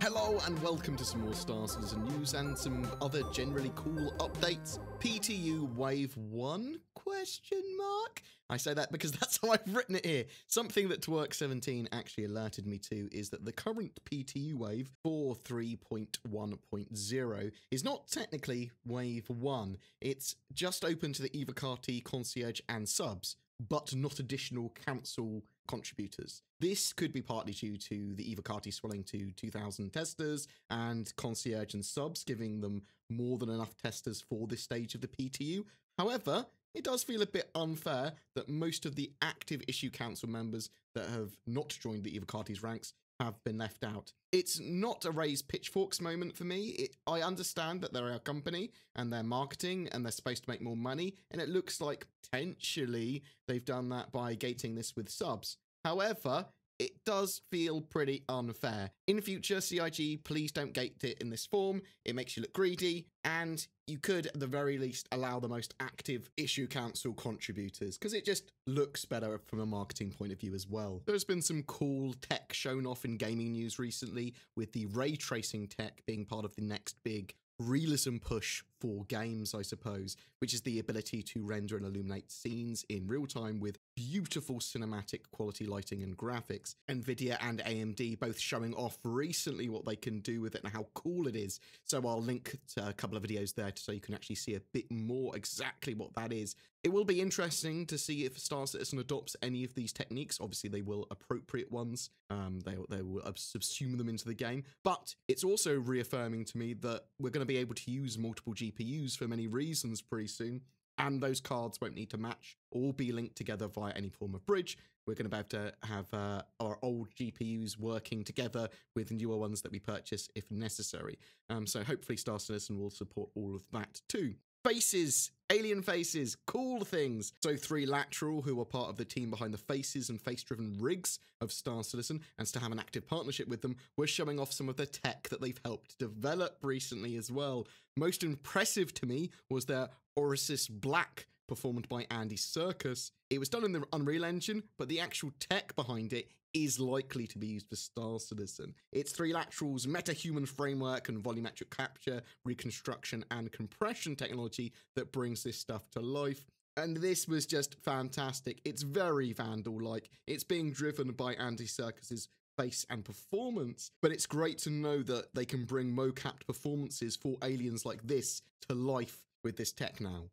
Hello and welcome to some more Star Citizen news and some other generally cool updates. PTU Wave 1? Question mark? I say that because that's how I've written it here. Something that Twerk 17 actually alerted me to is that the current PTU Wave for 3.1.0 is not technically Wave 1. It's just open to the Evocati, Concierge and subs, but not additional council contributors. This could be partly due to the Evocati swelling to 2,000 testers and Concierge and subs giving them more than enough testers for this stage of the PTU. However, it does feel a bit unfair that most of the active issue council members that have not joined the Evocati's ranks have been left out. It's not a raise pitchforks moment for me. I understand that they're a company and they're marketing and they're supposed to make more money, and it looks like potentially they've done that by gating this with subs. However, it does feel pretty unfair. In future, CIG, please don't gate it in this form. It makes you look greedy, and you could, at the very least, allow the most active issue council contributors, because it just looks better from a marketing point of view as well. There's been some cool tech shown off in gaming news recently, with the ray tracing tech being part of the next big realism push for games, I suppose, which is the ability to render and illuminate scenes in real time with beautiful cinematic quality lighting and graphics. Nvidia and AMD both showing off recently what they can do with it and how cool it is. So I'll link to a couple of videos there so you can actually see a bit more exactly what that is. It will be interesting to see if Star Citizen adopts any of these techniques. Obviously, they will appropriate ones. They will subsume them into the game. But it's also reaffirming to me that we're going to be able to use multiple GPUs for many reasons pretty soon. And those cards won't need to match or be linked together via any form of bridge. We're going to be able to have our old GPUs working together with newer ones that we purchase if necessary. So hopefully Star Citizen will support all of that too. Faces, alien faces, cool things. So 3 Lateral, who are part of the team behind the faces and face-driven rigs of Star Citizen, and to have an active partnership with them, were showing off some of the tech that they've helped develop recently as well. Most impressive to me was their Orisis Black, performed by Andy Serkis. It was done in the Unreal Engine, but the actual tech behind it is likely to be used for Star Citizen. It's 3 Lateral's meta-human framework and volumetric capture, reconstruction, and compression technology that brings this stuff to life. And this was just fantastic. It's very Vandal-like. It's being driven by Andy Serkis's face and performance, but it's great to know that they can bring mo-capped performances for aliens like this to life with this tech now.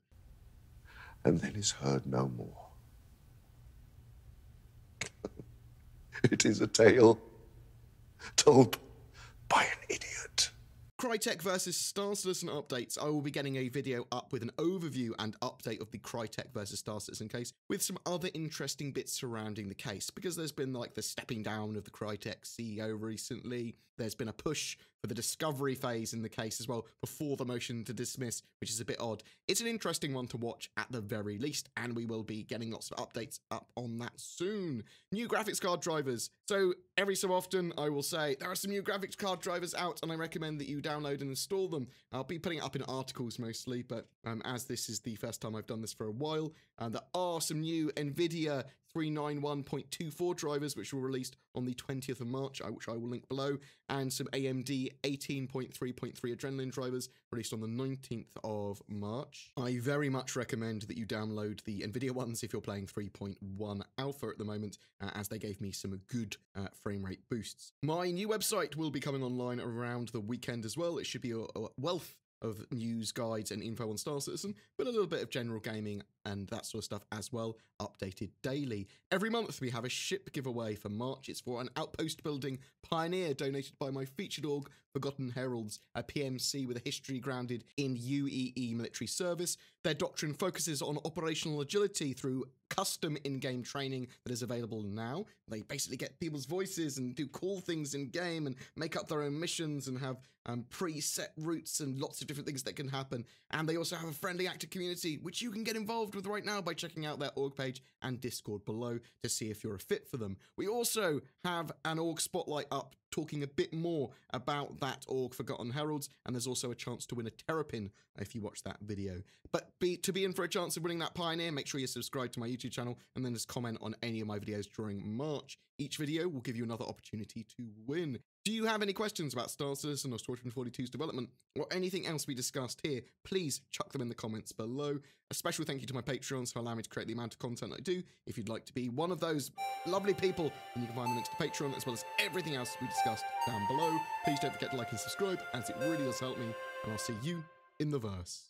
And then is heard no more. It is a tale told by an idiot. Crytek versus Star Citizen updates. I will be getting a video up with an overview and update of the Crytek versus Star Citizen case, with some other interesting bits surrounding the case, because there's been like the stepping down of the Crytek CEO recently. There's been a push for the discovery phase in the case as well before the motion to dismiss, which is a bit odd. It's an interesting one to watch at the very least, and we will be getting lots of updates up on that soon. New graphics card drivers. So every so often I will say there are some new graphics card drivers out, and I recommend that you download and install them. I'll be putting it up in articles mostly, but as this is the first time I've done this for a while, there are some new NVIDIA 391.24 drivers which were released on the 20th of March, which I will link below, and some AMD 18.3.3 Adrenaline drivers released on the 19th of March. I very much recommend that you download the NVIDIA ones if you're playing 3.1 Alpha at the moment, as they gave me some good frame rate boosts. My new website will be coming online around the weekend as well. It should be a wealth of news, guides and info on Star Citizen, but a little bit of general gaming and that sort of stuff as well, updated daily. Every month we have a ship giveaway for March. It's for an outpost building pioneer donated by my featured org, Forgotten Heralds, a PMC with a history grounded in UEE military service. Their doctrine focuses on operational agility through custom in-game training that is available now. They basically get people's voices and do cool things in-game and make up their own missions and have pre-set routes and lots of different things that can happen. And they also have a friendly active community, which you can get involved with right now by checking out their org page and Discord below to see if you're a fit for them. We also have an org spotlight up talking a bit more about that org, Forgotten Heralds, and there's also a chance to win a Terrapin if you watch that video. But to be in for a chance of winning that Pioneer, make sure you subscribe to my YouTube channel and then just comment on any of my videos during March. Each video will give you another opportunity to win. Do you have any questions about Star Citizen or Squadron 42's development, or anything else we discussed here? Please chuck them in the comments below. A special thank you to my Patreons who allow me to create the amount of content I do. If you'd like to be one of those lovely people, then you can find the links to Patreon as well as everything else we discussed down below. Please don't forget to like and subscribe, as it really does help me, and I'll see you in the verse.